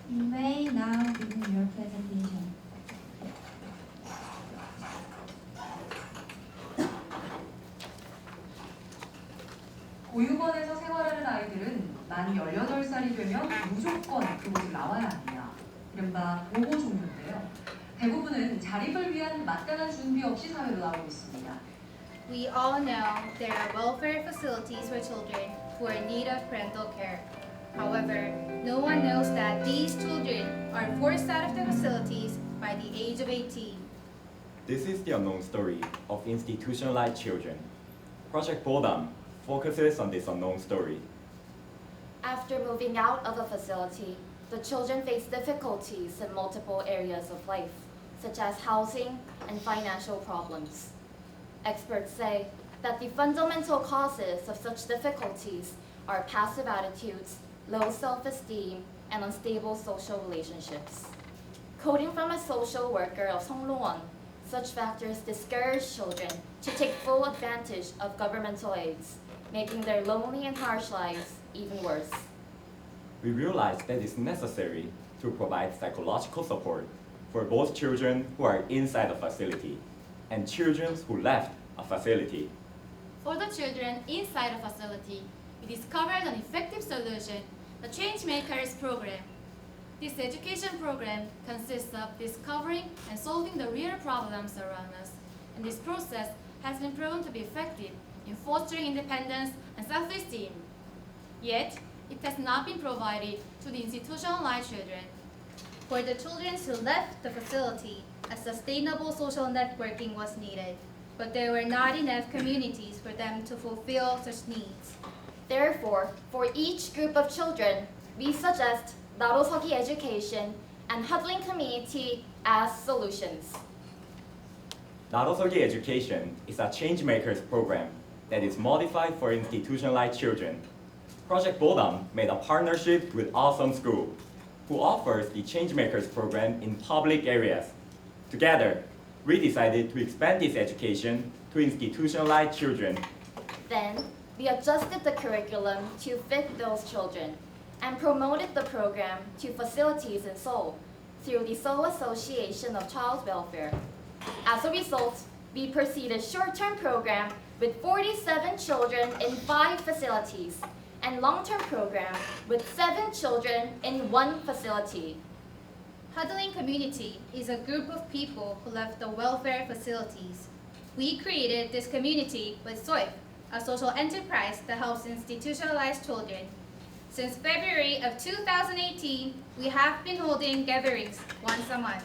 You may now begin your presentation. 보육원에서 생활하는 아이들은 만 18살이 되면 무조건 그곳을 나와야 합니다. 이른바 보호 종료인데요. 대부분은 자립을 위한 마땅한 준비 없이 사회로 나오고 있습니다. We all know there are welfare facilities for children who are in need of parental care. However, no one knows that these children are forced out of the facilities by the age of 18. This is the unknown story of institutionalized children. Project Bodam focuses on this unknown story. After moving out of a facility, the children face difficulties in multiple areas of life, such as housing and financial problems. Experts say that the fundamental causes of such difficulties are passive attitudes, low self-esteem, and unstable social relationships. Quoting from a social worker of Songlowon, such factors discourage children to take full advantage of governmental aids, making their lonely and harsh lives even worse. We realize that it's necessary to provide psychological support for both children who are inside a facility and children who left a facility. For the children inside a facility, we discovered an effective solution, the Changemakers program. This education program consists of discovering and solving the real problems around us, and this process has been proven to be effective in fostering independence and self-esteem. Yet, it has not been provided to the institutionalized children. For the children who left the facility, a sustainable social networking was needed, but there were not enough communities for them to fulfill such needs. Therefore, for each group of children, we suggest Narosogi education and huddling community as solutions. Narosogi Education is a Changemakers program that is modified for institutionalized children. Project Bodam made a partnership with Awesome School, who offers the Changemakers program in public areas. Together, we decided to expand this education to institutionalized children. Then, we adjusted the curriculum to fit those children and promoted the program to facilities in Seoul through the Seoul Association of Child Welfare. As a result, we proceeded short-term program with 47 children in 5 facilities and long-term program with 7 children in 1 facility. Huddling Community is a group of people who left the welfare facilities. We created this community with SOIF, a social enterprise that helps institutionalized children. Since February of 2018, we have been holding gatherings once a month.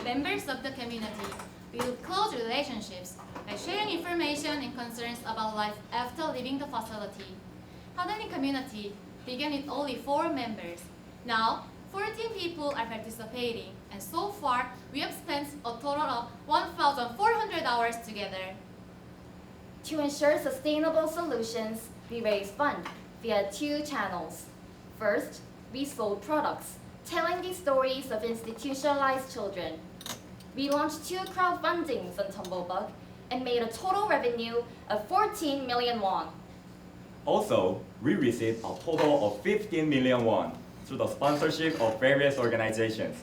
Members of the community build close relationships by sharing information and concerns about life after leaving the facility. Huddling community began with only 4 members. Now, 14 people are participating, and so far, we have spent a total of 1,400 hours together. To ensure sustainable solutions, we raised funds via 2 channels. First, we sold products, telling the stories of institutionalized children. We launched 2 crowdfundings on Tumblebug and made a total revenue of 14 million won. Also, we received a total of 15 million won through the sponsorship of various organizations.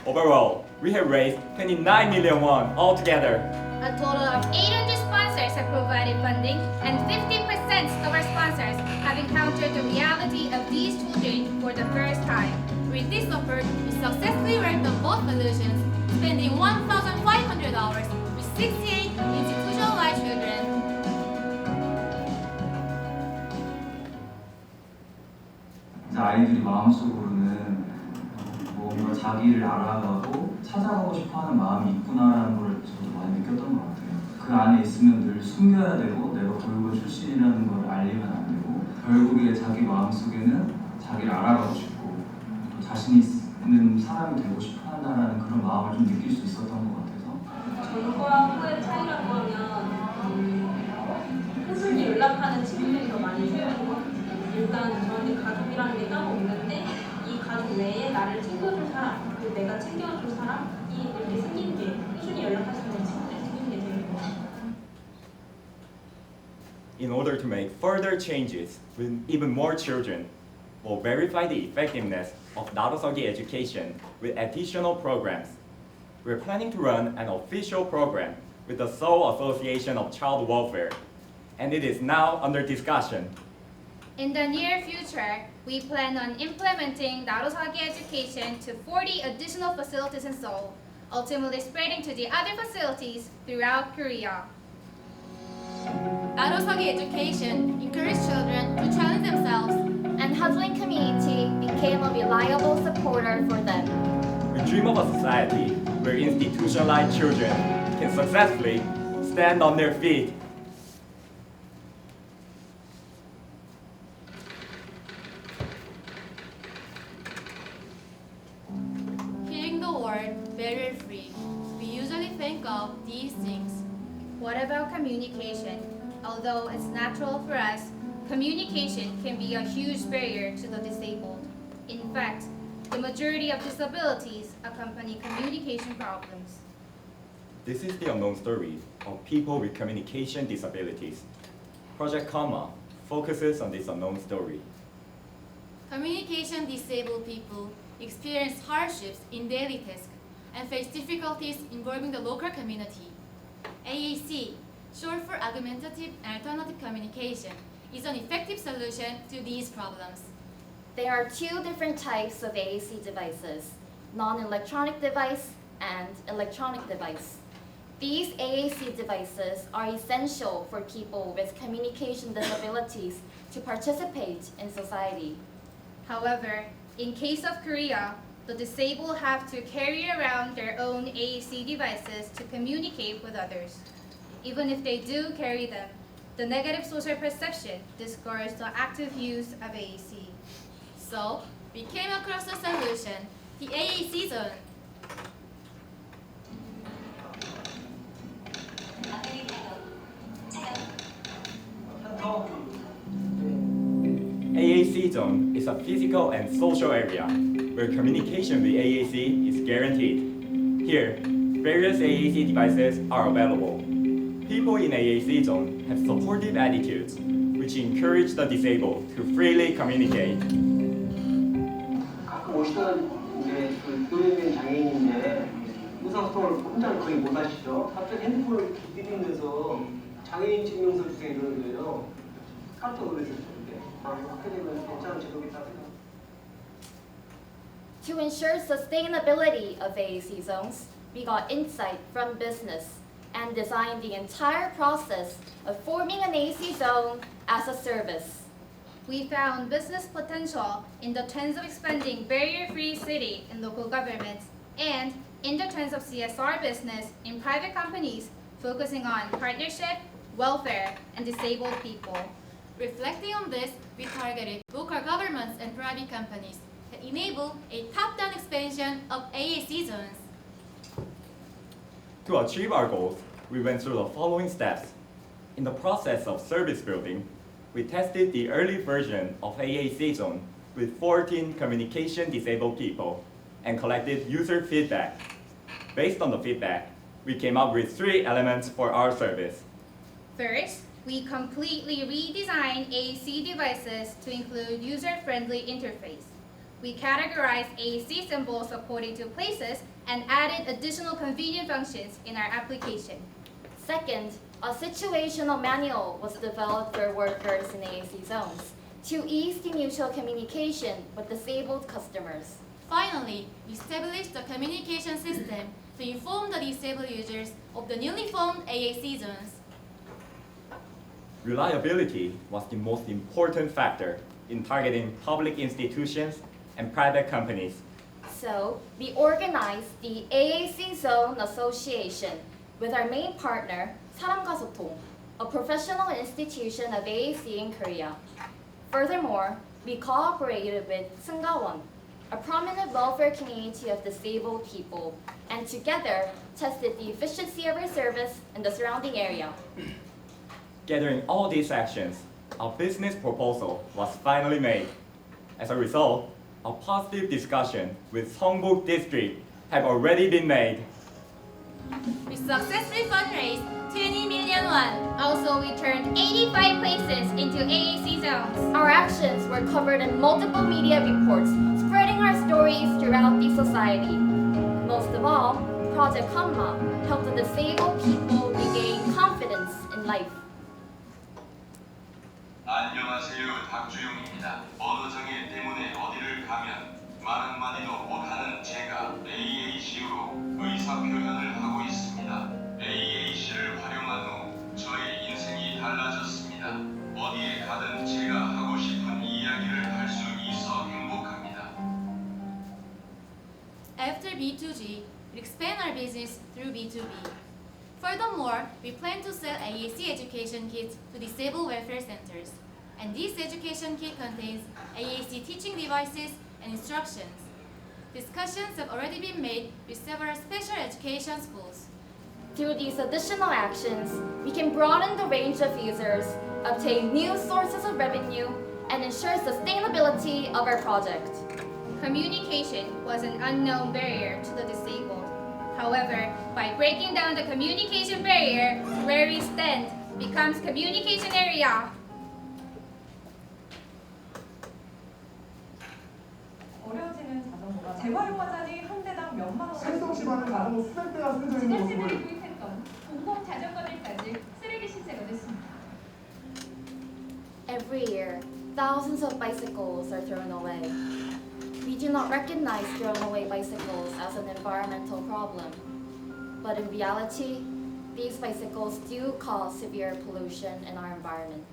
Overall, we have raised 29 million won altogether. A total of 800 sponsors have provided funding, and 50% of our sponsors have encountered the reality of these children for the first time. With this effort, we successfully worked on both solutions, spending 1,500 hours with 68 institutionalized children. 아이들이 마음속으로는 뭔가 자기를 알아가고 찾아가고 싶어하는 마음이 있구나라는 걸 저도 많이 느꼈던 것 같아요. 그 안에 있으면 늘 숨겨야 되고 내가 보육원 출신이라는 걸 알리면 안 되고 결국에 자기 마음속에는 자기를 알아가고 싶고 또 자신 있는 사람이 되고 싶어한다는 그런 마음을 좀 느낄 수 있었던 것 같아서 전과 후의 차이라고 하면 꾸준히 연락하는 친구들이 더 많이 생기는 것 같아요. 일단 저한테 가족이라는 게 따로 없는데 이 가족 외에 나를 챙겨줄 사람, 그리고 내가 챙겨줄 사람이 이렇게 생기는 게 꾸준히 연락할 수 있는 친구들이 생기는 게 되게 좋아요. In order to make further changes with even more children, will verify the effectiveness of Narusogi education with additional programs. We're planning to run an official program with the Seoul Association of Child Welfare, and it is now under discussion. In the near future, we plan on implementing Narusogi education to 40 additional facilities in Seoul, ultimately spreading to the other facilities throughout Korea. Narusogi education encouraged children to challenge themselves. And Hudlin community became a reliable supporter for them. We dream of a society where institutionalized children can successfully stand on their feet. Hearing the word barrier-free, we usually think of these things. What about communication? Although it's natural for us, communication can be a huge barrier to the disabled. In fact, the majority of disabilities accompany communication problems. This is the unknown story of people with communication disabilities. Project Comma focuses on this unknown story. Communication disabled people experience hardships in daily tasks and face difficulties involving the local community. AAC, short for Augmentative and Alternative Communication, is an effective solution to these problems. There are two different types of AAC devices, non-electronic device and electronic device. These AAC devices are essential for people with communication disabilities to participate in society. However, in case of Korea, the disabled have to carry around their own AAC devices to communicate with others. Even if they do carry them, the negative social perception discourages the active use of AAC. So, we came across a solution, the AAC Zone. AAC Zone is a physical and social area where communication with AAC is guaranteed. Here, various AAC devices are available. People in AAC Zone have supportive attitudes, which encourage the disabled to freely communicate. 가끔 오시던 이제 그 들리는 장애인인데 의사소통을 혼자 거의 못 하시죠. 갑자기 핸드폰을 이렇게 들이면서 장애인 증명서 주세요 이러는 거예요. 깜짝 놀랐었어요. 그렇게 되면 괜찮은 제도겠다 생각. To ensure sustainability of AAC zones, we got insight from business and designed the entire process of forming an AAC zone as a service. We found business potential in the trends of expanding barrier-free city in local governments and in the trends of CSR business in private companies focusing on partnership, welfare, and disabled people. Reflecting on this, we targeted local governments and private companies that enable a top-down expansion of AAC zones. To achieve our goals, we went through the following steps. In the process of service building, we tested the early version of AAC Zone with 14 communication disabled people and collected user feedback. Based on the feedback, we came up with 3 elements for our service. First, we completely redesigned AAC devices to include user-friendly interface. We categorized AAC symbols according to places and added additional convenient functions in our application. Second, a situational manual was developed for workers in AAC zones to ease the mutual communication with disabled customers. Finally, we established a communication system to inform the disabled users of the newly formed AAC zones. Reliability was the most important factor in targeting public institutions and private companies. So, we organized the AAC Zone Association with our main partner, 사람과 소통, a professional institution of AAC in Korea. Furthermore, we cooperated with Seunggawan, a prominent welfare community of disabled people, and together tested the efficiency of our service in the surrounding area. Gathering all these actions, a business proposal was finally made. As a result, a positive discussion with Seongbuk District have already been made. We successfully fundraised 20 million Million Won. Also, we turned 85 places into AAC zones. Our actions were covered in multiple media reports, spreading our stories throughout the society. Most of all, Project Hanma helped the disabled people regain confidence in life. 안녕하세요. 박주용입니다. 언어장애 때문에 어디를 가면 말 한마디도 못하는 제가 AAC로 의사표현을 하고 있습니다. AAC를 활용한 후 저의 인생이 달라졌습니다. 어디에 가든 제가 하고 싶은 이야기를 할 수 있어 행복합니다. After B2G, we expand our business through B2B. Furthermore, we plan to sell AAC education kits to disabled welfare centers. And this education kit contains AAC teaching devices and instructions. Discussions have already been made with several special education schools. Through these additional actions, we can broaden the range of users, obtain new sources of revenue, and ensure sustainability of our project. Communication was an unknown barrier to the disabled. However, by breaking down the communication barrier, where we stand becomes communication area. 어려지는 자전거가 재활용하자니 한 대당 몇만 원. 산성 기반의 자전거 수백대가 쓰여져 있는 지자체들이 모습을 구입했던 공공 자전거들까지 쓰레기 시세가 됐습니다. Every year, thousands of bicycles are thrown away. We do not recognize throwing away bicycles as an environmental problem. But in reality, these bicycles do cause severe pollution in our environment.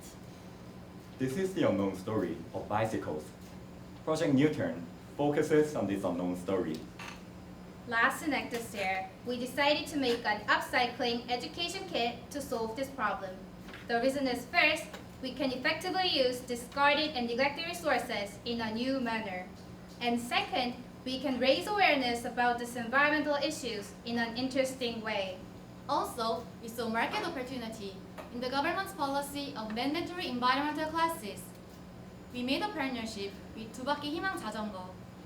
This is the unknown story of bicycles. Project Newturn focuses on this unknown story. Last Synecdoche year, we decided to make an upcycling education kit to solve this problem. The reason is first, we can effectively use discarded and neglected resources in a new manner. And second, we can raise awareness about these environmental issues in an interesting way. Also, we saw market opportunity in the government's policy of mandatory environmental classes. We made a partnership with 두바퀴 희망 자전거,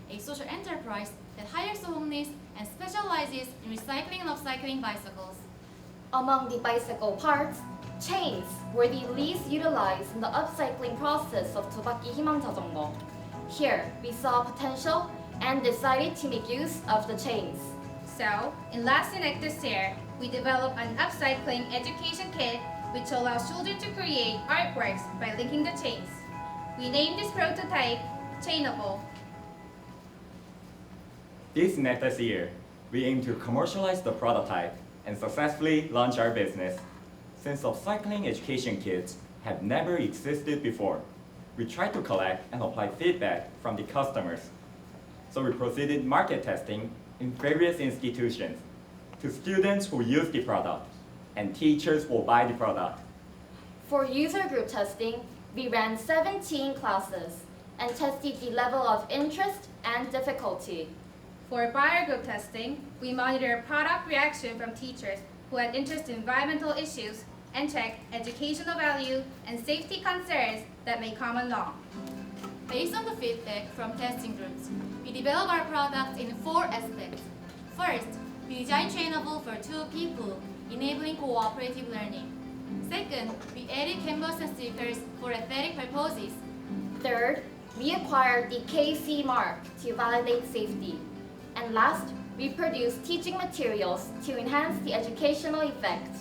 a social enterprise that hires the homeless and specializes in recycling and upcycling bicycles. Among the bicycle parts, chains were the least utilized in the upcycling process of 두바퀴 희망 자전거. Here, we saw potential and decided to make use of the chains. So, in last Synecdoche year, we developed an upcycling education kit which allows children to create artworks by linking the chains. We named this prototype Chainable. This next year, we aim to commercialize the prototype and successfully launch our business. Since upcycling education kits have never existed before, we tried to collect and apply feedback from the customers. So we proceeded market testing in various institutions to students who use the product and teachers who buy the product. For user group testing, we ran 17 classes and tested the level of interest and difficulty. For buyer group testing, we monitor product reaction from teachers who had interest in environmental issues and check educational value and safety concerns that may come along. Based on the feedback from testing groups, we develop our product in 4 aspects. First, we design Chainable for 2 people, enabling cooperative learning. Second, we added canvas and stickers for aesthetic purposes. Third, we acquired the KC mark to validate safety. And last, we produced teaching materials to enhance the educational effect.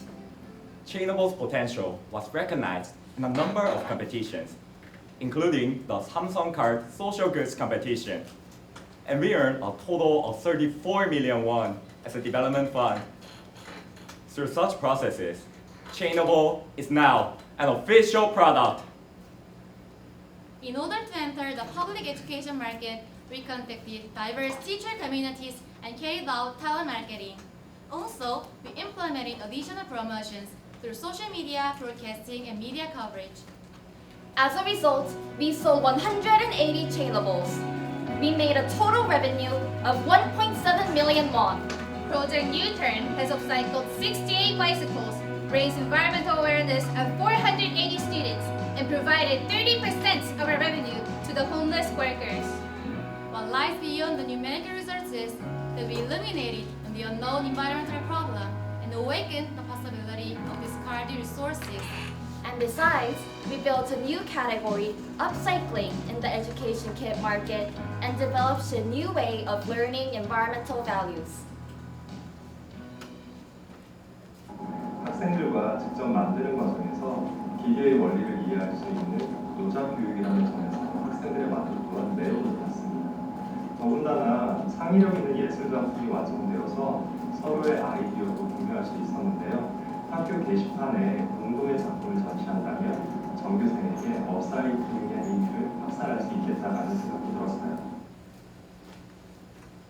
Chainable's potential was recognized in a number of competitions, including the Samsung Card Social Goods Competition. And we earned a total of 34 million won as a development fund. Through such processes, Chainable is now an official product. In order to enter the public education market, we contacted diverse teacher communities and carried out telemarketing. Also, we implemented additional promotions through social media broadcasting and media coverage. As a result, we sold 180 Chainables. We made a total revenue of 1.7 million won. Project Newturn has upcycled 68 bicycles, raised environmental awareness of 480 students, and provided 30% of our revenue to the homeless workers. What lies beyond the numerical resources that we illuminated on the unknown environmental problem and awakened the possibility availability of discarded resources. And besides, we built a new category, upcycling, in the education kit market and developed a new way of learning environmental values. 학생들과 직접 만드는 과정에서 기계의 원리를 이해할 수 있는 노자 교육이라는 점에서 학생들의 만족도가 매우 높았습니다. 더군다나 창의력 있는 예술 작품이 완성되어서 서로의 아이디어도 공유할 수 있었는데요. 학교 게시판에 공동의 작품을 전시한다면 전교생에게 업사이클링의 의미를 확산할 수 있겠다라는 생각이 들었어요.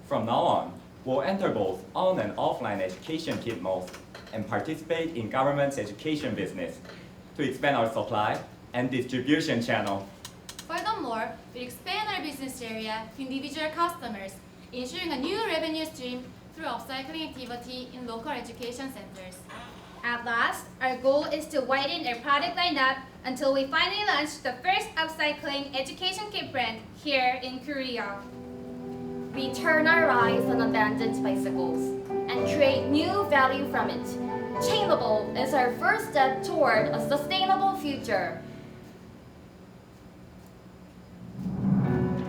From now on, we'll enter both on and offline education kit modes and participate in government's education business to expand our supply and distribution channel. Furthermore, we expand our business area to individual customers, ensuring a new revenue stream through upcycling activity in local education centers. At last, our goal is to widen our product lineup until we finally launch the first upcycling education kit brand here in Korea. We turn our eyes on abandoned bicycles and create new value from it. Chainable is our first step toward a sustainable future.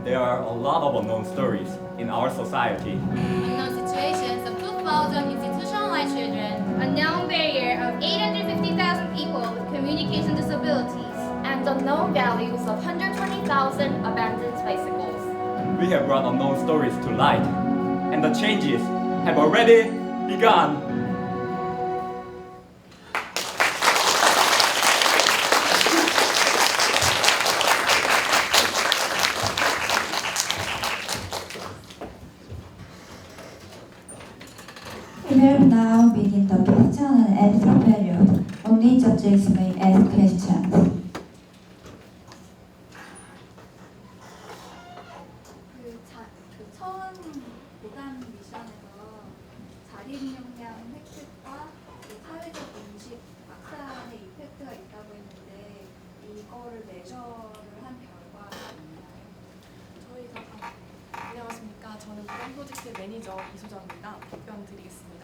There are a lot of unknown stories in our society. Unknown situations of 2,000 institutionalized children, Unknown barrier of 850,000 people with communication disabilities, and unknown values of 120,000 abandoned bicycles. We have brought unknown stories to light, and the changes have already begun. We will now begin the question and answer period. Only judges may ask questions. 처음 보단 미션에서 자립 역량 획득과 사회적 인식 확산의 이펙트가 있다고 했는데 이거를 메저를 한 결과가 있나요? 안녕하십니까. 저는 보단 프로젝트 매니저 이소정입니다. 답변 드리겠습니다.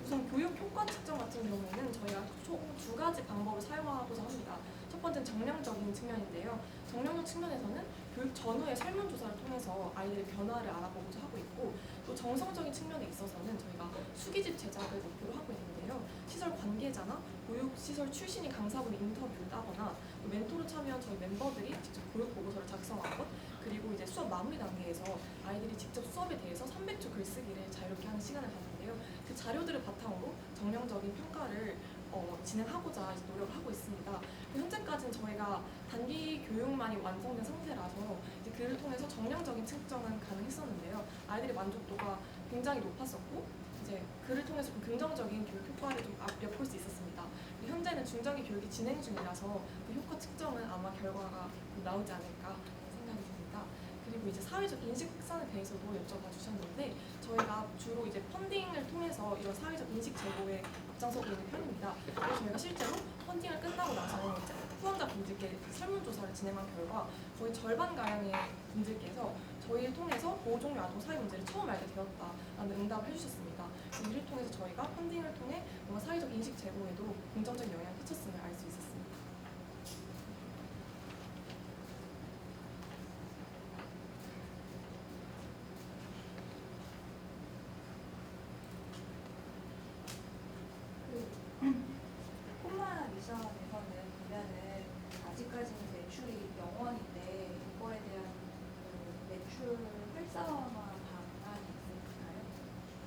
우선 교육 효과 측정 같은 경우에는 저희가 총 두 가지 방법을 사용하고자 합니다. 첫 번째는 정량적인 측면인데요. 정량적 측면에서는 교육 전후의 설문조사를 통해서 아이들의 변화를 알아보고자 하고 있고, 또 정성적인 측면에 있어서는 저희가 수기집 제작을 목표로 하고 있는데요. 시설 관계자나 보육시설 출신인 강사분이 인터뷰를 따거나 멘토로 참여한 저희 멤버들이 직접 교육 보고서를 작성하고, 그리고 이제 수업 마무리 단계에서 아이들이 직접 수업에 대해서 300초 글쓰기를 자유롭게 하는 시간을 갖는데요. 그 자료들을 바탕으로 정량적인 평가를 진행하고자 노력을 하고 있습니다. 현재까지는 저희가 단기 교육만이 완성된 상태라서 이제 그를 통해서 정량적인 측정은 가능했었는데요. 아이들의 만족도가 굉장히 높았었고, 이제 그를 통해서 긍정적인 교육 효과를 좀 엿볼 수 있었습니다. 현재는 중장기 교육이 진행 중이라서 그 효과 측정은 아마 결과가 나오지 않을까 생각이 듭니다. 그리고 이제 사회적 인식상에 대해서도 여쭤봐 주셨는데, 저희가 주로 이제 펀딩을 통해서 이런 사회적 인식 제고에 앞장서고 있는 편입니다. 그래서 저희가 실제로 펀딩을 끝나고 나서 후원자분들께 설문조사를 진행한 결과 거의 절반가량의 분들께서 저희를 통해서 보호종료 아동 사회 문제를 처음 알게 되었다라는 응답을 해주셨습니다. 이를 통해서 저희가 펀딩을 통해 뭔가 사회적 인식 제고에도 긍정적인 영향을 끼쳤음을 알 수 있었습니다. 콤마 미션에서는 보면은 아직까지는 매출이 0원인데 이거에 대한 매출 활성화 방안이 있을까요?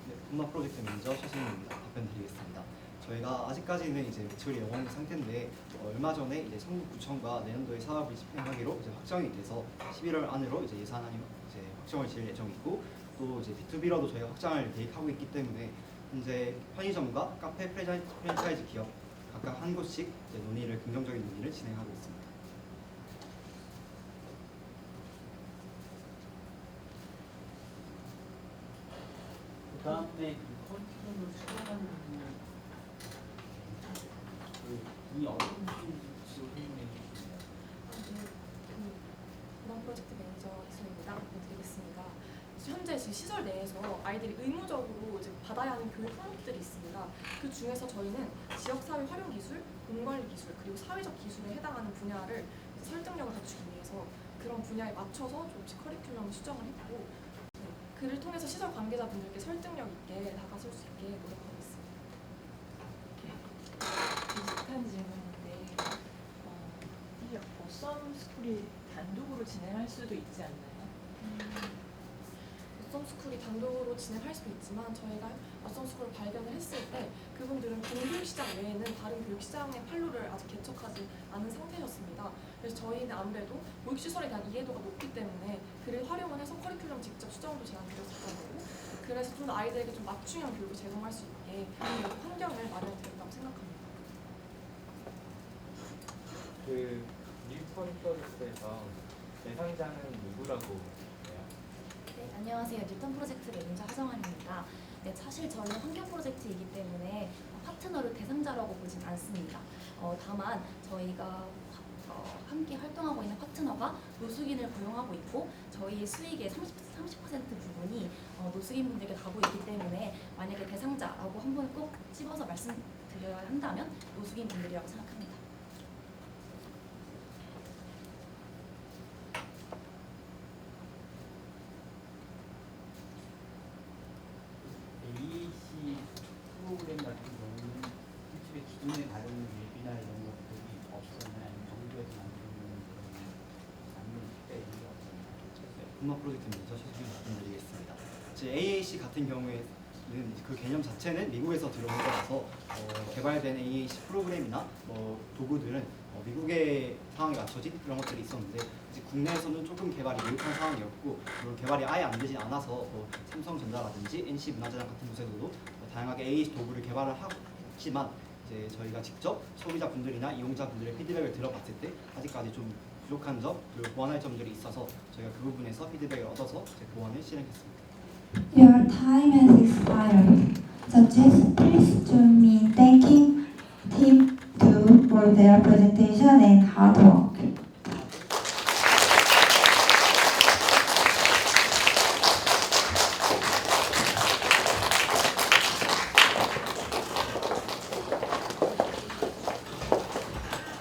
네, 콤마 프로젝트 매니저 최승입니다. 답변드리겠습니다. 저희가 아직까지는 이제 매출이 0원인 상태인데 얼마 전에 이제 성북구청과 내년도에 사업을 집행하기로 이제 확정이 돼서 11월 안으로 이제 예산안이 이제 확정을 지을 예정이고, 또 이제 B2B로도 저희가 확장을 계획하고 있기 때문에 현재 편의점과 카페 프랜차이즈 기업 각각 한 곳씩 이제 긍정적인 논의를 진행하고 있습니다. 그다음에 컨트롤을 수행하는 이 어떤 식으로 설명해 주시나요? 보단 프로젝트 매니저 이소입니다. 드리겠습니다. 현재 지금 시설 내에서 아이들이 의무적으로 이제 받아야 하는 교육 항목들이 있습니다. 그 중에서 저희는 지역사회 활용 기술, 공관리 기술, 그리고 사회적 기술에 해당하는 분야를 설득력을 갖추기 위해서 그런 분야에 맞춰서 조금씩 커리큘럼을 수정을 했고, 그를 통해서 시설 관계자분들께 설득력 있게 다가설 수 있게 노력하고 있습니다. 비슷한 질문인데 이 어썸 스쿨이 단독으로 진행할 수도 있지 않나요? 어썸스쿨이 단독으로 진행할 수도 있지만 저희가 어썸스쿨을 발견을 했을 때 그분들은 공교육시장 외에는 다른 교육시장의 판로를 아직 개척하지 않은 상태였습니다. 그래서 저희는 아무래도 보육시설에 대한 이해도가 높기 때문에 그를 활용을 해서 커리큘럼 직접 수정도 제안드렸었던 거고, 그래서 좀 더 아이들에게 좀 맞춤형 교육을 제공할 수 있게 그런 환경을 마련드렸다고 생각합니다. 그 뉴턴 프로젝트에서 대상자는 누구라고 해요? 네, 안녕하세요. 뉴턴 프로젝트 매니저 하정환입니다. 네, 사실 저희는 환경 프로젝트이기 때문에 파트너를 대상자라고 보진 않습니다. 다만 저희가 함께 활동하고 있는 파트너가 노숙인을 고용하고 있고 저희의 수익의 30% 부분이 노숙인분들에게 가고 있기 때문에 만약에 대상자라고 한 번 꼭 집어서 말씀드려야 한다면 노숙인분들이라고 생각합니다. AEC 프로그램 같은 경우는 실제 기존에 다른 웹이나 이런 것들이 없었나요? 아니면 정부에서 만드는 그런 안내 시대 이런 게 없었나요? 분마 프로젝트 매니저 최수빈 말씀드리겠습니다. AAC 같은 경우에는 그 개념 자체는 미국에서 들어온 거라서 개발된 AAC 프로그램이나 도구들은 미국의 상황에 맞춰진 그런 것들이 있었는데 이제 국내에서는 조금 개발이 미흡한 상황이었고 그런 개발이 아예 안 되지 않아서 삼성전자라든지 NC문화재단 같은 곳에서도 다양하게 AAC 도구를 개발을 했지만 이제 저희가 직접 소비자분들이나 이용자분들의 피드백을 들어봤을 때 아직까지 좀 부족한 점 그리고 보완할 점들이 있어서 저희가 그 부분에서 피드백을 얻어서 이제 보완을 실행했습니다. Your time has expired. The judge please join